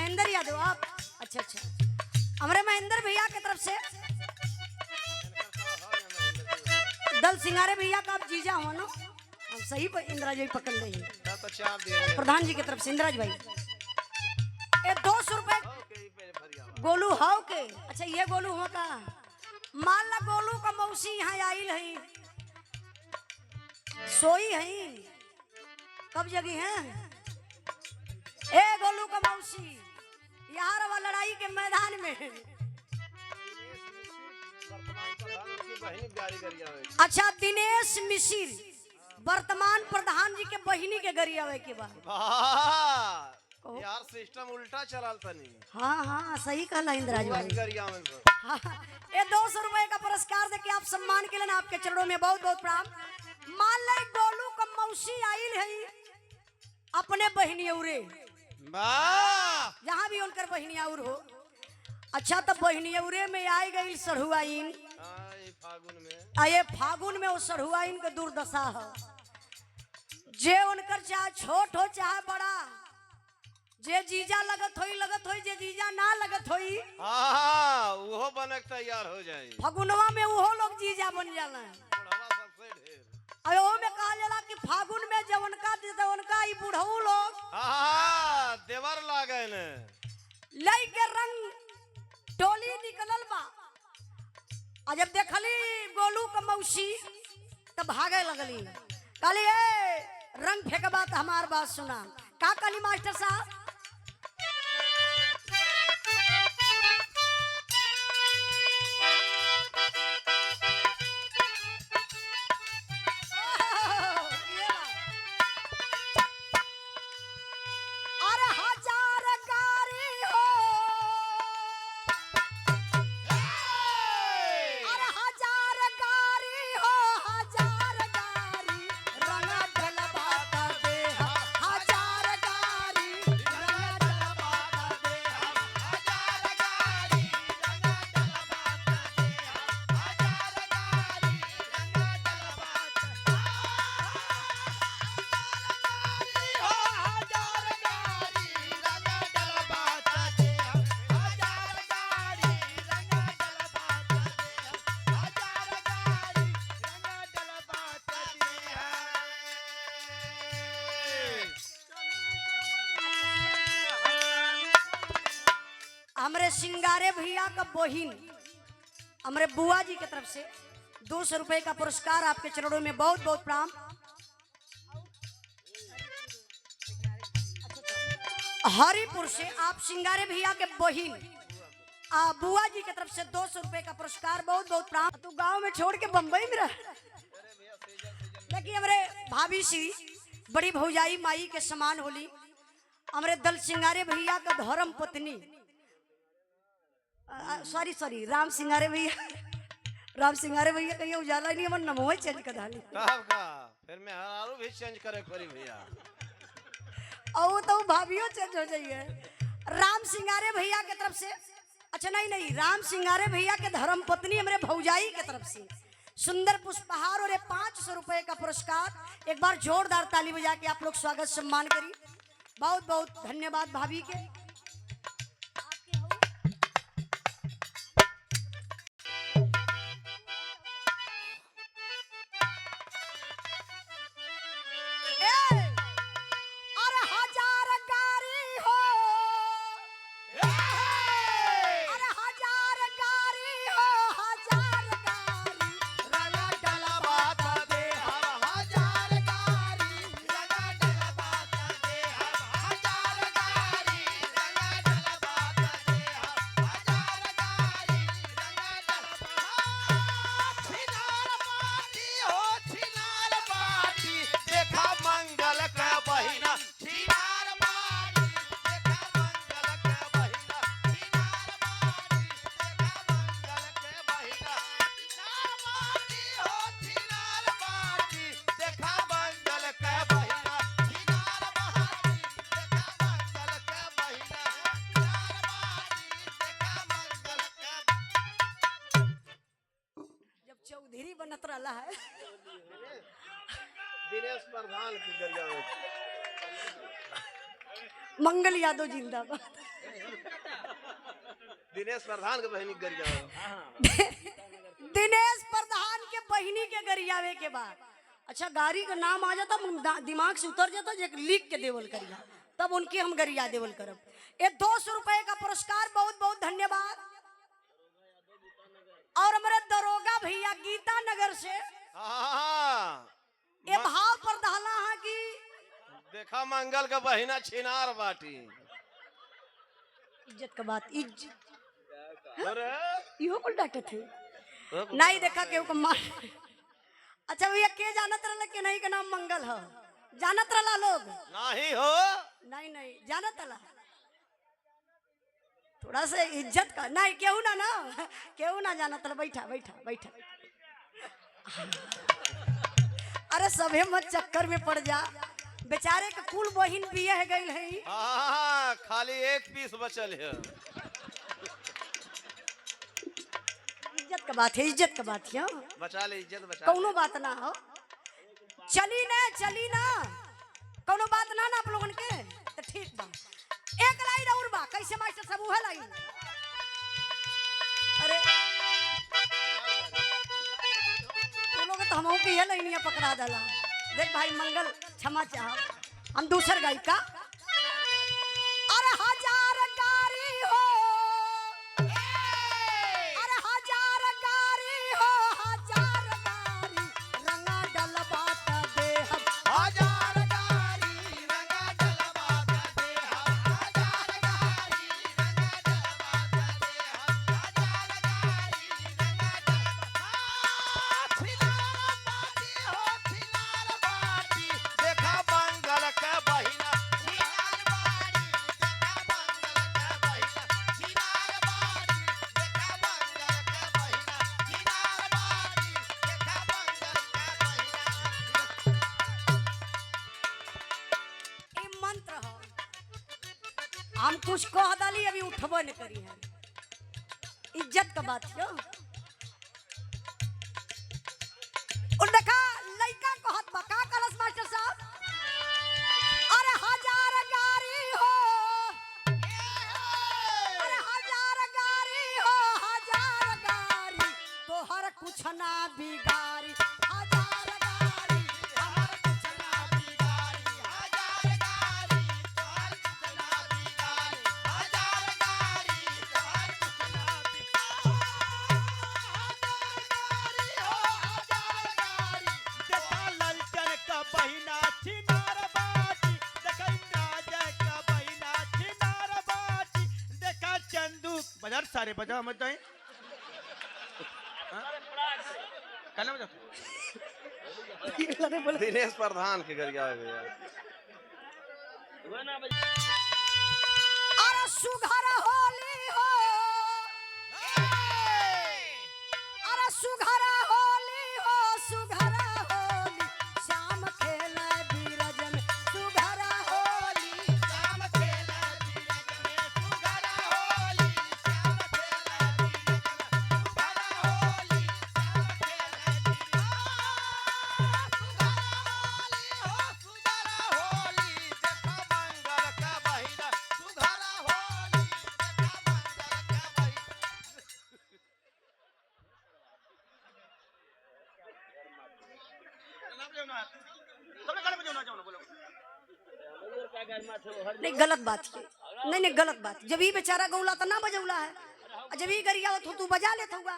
महेंद्र यादव आप? अच्छा अच्छा, हमारे महेंद्र भैया की तरफ से दल सिंगारे भैया का आप जीजा हो ना? हम सही पर इंदिरा जी पकड़ रही है प्रधान जी की तरफ से। इंदिराज भाई ये 200 रुपए गोलू हाउ के। अच्छा ये गोलू हो का? मान ला गोलू का मौसी यहाँ आइल है, सोई है, कब जगी है? ए गोलू का मौसी यहाँ रवा लड़ाई के मैदान में। अच्छा दिनेश मिश्र वर्तमान प्रधान जी के बहिनी के गरियावे के बाद यार सिस्टम उल्टा चलाल तनी। हाँ हाँ सही कहला इंदिराज भाई। हाँ, ये 200 रुपए का पुरस्कार देके आप सम्मान के लिए आपके चरणों में बहुत बहुत प्रणाम। मान ले गोलू का मौसी आइल है अपने बहिनी औरे, जहाँ भी उनकर बहिनी और हो। अच्छा तो बहिनी औरे में आई गई सढ़ुआइन, आये फागुन में वो सढ़ुआइन के दुर्दशा है। जे उनकर चाहे छोट हो चाहे बड़ा, जे जीजा लगत होई जे जीजा ना लगत होई वो बनक तैयार हो जाए। फागुनवा में वो लोग जीजा बन जाला। अयो में कहा जाला कि फागुन में जवनका ई बुढ़ऊ लोग देवर लागे ने लई के रंग टोली निकलल बा। आ जब देखली गोलू का मौसी तब भागे लगली, कहली ए रंग फेंक बात हमार बात सुना। का कहली मास्टर साहब? हमरे सिंगारे भैया का बहिन हमरे बुआ जी की तरफ से 200 रुपए का पुरस्कार आपके चरणों में बहुत बहुत प्रणाम। हरिपुर से आप सिंगारे भैया के बहिन बुआ जी की तरफ से 200 रुपए का पुरस्कार बहुत बहुत प्रणाम। तू गांव में छोड़ के बंबई में रह, देखिए हमारे भाभी श्री बड़ी भौजाई माई के समान होली। हमारे दल सिंगारे भैया का धर्म पत्नी सॉरी राम सिंगारे भैया कहिए उजाला नहीं हमर नमो चेंज कर डाली फिर मैं हरारू भी चेंज करे करी भैया और तो भाभियो चेंज हो जाइए। राम सिंगारे भैया के तरफ से, अच्छा नहीं राम सिंगारे भैया के धर्म पत्नी हमारे भौजाई के तरफ से सुंदर पुष्पहार और 500 रुपए का पुरस्कार। एक बार जोरदार ताली बजा के आप लोग स्वागत सम्मान करिए। बहुत बहुत धन्यवाद भाभी के। चौधरी बनत रहा है दिनेश प्रधान की गरिया मंगल यादव जिंदाबाद। दिनेश प्रधान के बहनी गरिया दिनेश प्रधान के बहिनी के गरियावे के बाद अच्छा गाड़ी का नाम आ जाता दिमाग से उतर जाता जे लिख के देवल करिया तब उनकी हम गरिया देवल करब। ये 200 रुपए का पुरस्कार बहुत बहुत धन्यवाद। और हमारे दरोगा भैया गीता नगर से ये भाव पर डाला है कि देखा मंगल का बहिना छिनार बाटी इज्जत का बात इज्जत अरे इहो कुल डाटे थे नहीं देखा केहू को मार। अच्छा भैया के जानत रहला के नहीं का नाम मंगल है जानत रहला लोग नहीं हो नहीं जानत रहला थोड़ा सा इज्जत का नहीं केहू ना जानत रहला बैठा बैठा बैठा अरे सभे मत चक्कर में पड़ जा बेचारे के कुल बहिन बियाह गइल है खाली एक पीस बचल है। इज्जत का बात है इज्जत का बात है बचा ले इज्जत बचा कौनो बात ना हो चली ना कौनो बात ना आप लोगन के तो ठीक बा। एक लाइन और बा कैसे मास्टर साहब उहे लाइन अरे तुम लोग तो हमहू के ये लाइनिया पकड़ा दला देख भाई मंगल क्षमा चाह हम दूसर गाय का अरे हजार गारी हो अरे हजार गारी हो हजार गारी रंगा डलबात दे हम हजार गारी रंगा डलबात दे हम हजार गारी रंगा डलबात दे हम हजार गारी रंगा डलबात छिनार बाटी हो छिनार बाटी देखा मंगल के बहिना छिनार बाटी देखा मंगल के बहिना छिनार बाटी देखा मंगल के बहिना छिनार बाटी देखा मंगल के बहिना ई मंत्र हो हम कुछ कह दली अभी उठबो न करी है इज्जत का बात हो और देखा लइका कहत बा का कलस मास्टर साहब अरे हजार गारी हो अरे हजार गारी हो हजार गारी तोहर कुछ ना बिगाड़ी हजार गारी तोहर कुछ ना बिगाड़ी हजार गारी तोहर कुछ ना बिगाड़ी हजार गारी तोहर कुछ ना बिगाड़ी हो हजार गारी देखा ललचन का बहिना छिनार बाटी देखा नाजय का बहिना छिनार बाटी देखा चंदू बाजार सारे बजा मत जाए कल बजा दिनेश प्रधान के गरिया भैया अरे सुघर होली हो अरे सुघर होली हो सुघर होली शाम खेले बीरज में सुघर होली श्याम खेला बीरज में सुघर होली श्याम खेला बीरज में सुघर होली श्याम खेला बीरज हो सुघर होली देखा मंगल का बहिना सुघर होली देखा मंगल का बहिना नहीं गलत बात है नहीं गलत बात जब ही बेचारा गौला तो ना बजौला है और जब ही गरिया हो तू बजा लेत होगा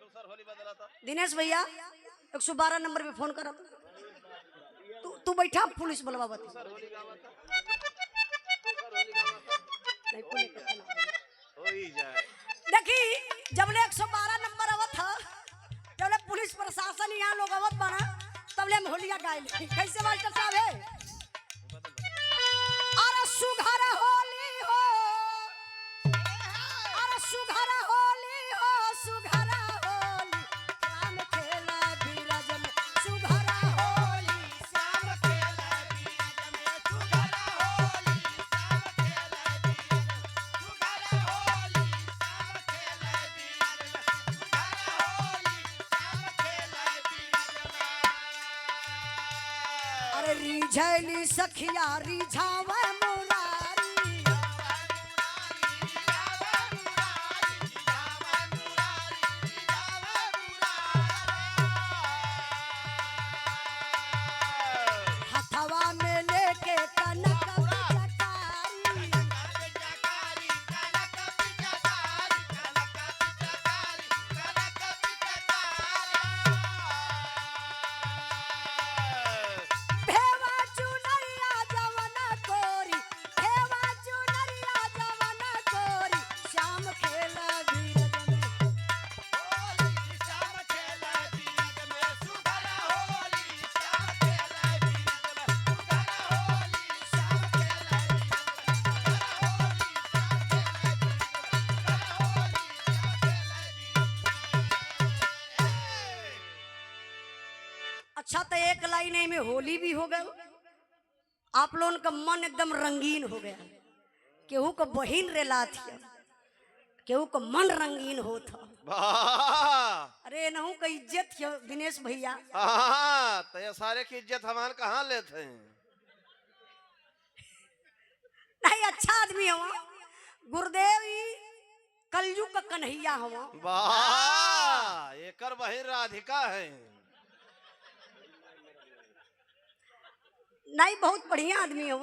दूसर होली बदला था दिनेश भैया 112 नंबर पे फोन करब तू बैठा पुलिस बुलवा बता नहीं पुलिस के फोन आवे। हो ही जाए देखी जबले 112 नंबर आवत था जबले पुलिस प्रशासन यहाँ लोग आवत बना तबले हम होलिया गाइल कैसे मास्टर साहब है अरे सुघर होली हो अरे सुघर होली हो सुघर होली श्याम खेला बीरज में सुघर होली श्याम खेला बीरज में सुघर होली श्याम खेला बीरज में सुघर होली श्याम खेला बीरज में सुघर होली श्याम खेला बीरज में अरे रिझैली सखिया रिझावे मुरारी हथवा में लेके कनक पिचकारी भेवा चुनरिया जवना कोरी भेवा चुनरिया जवना कोरी श्याम खेला बीरज में अच्छा तो एक लाइन में होली भी हो गई आप लोगन का मन एकदम रंगीन हो गया केहू को बहिन रेला थी केहू को मन रंगीन हो था वाह अरे नहू का इज्जत थी दिनेश भैया हाँ तो ये सारे की इज्जत हमारे कहाँ लेते हैं नहीं अच्छा आदमी हवा गुरुदेव ही कलयुग का कन्हैया हवा वाह एकर बहिन राधिका है नहीं बहुत बढ़िया आदमी हो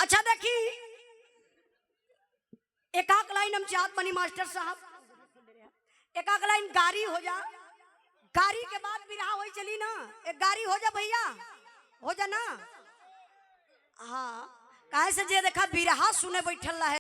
अच्छा देखी एकाक लाइन हम चाहत बनी मास्टर साहब एकाक लाइन गाड़ी हो जा गाड़ी के बाद बिरहा हो चली ना एक गाड़ी हो जा भैया हो जा ना हाँ काहे से जे देखा बिरहा सुने बैठल है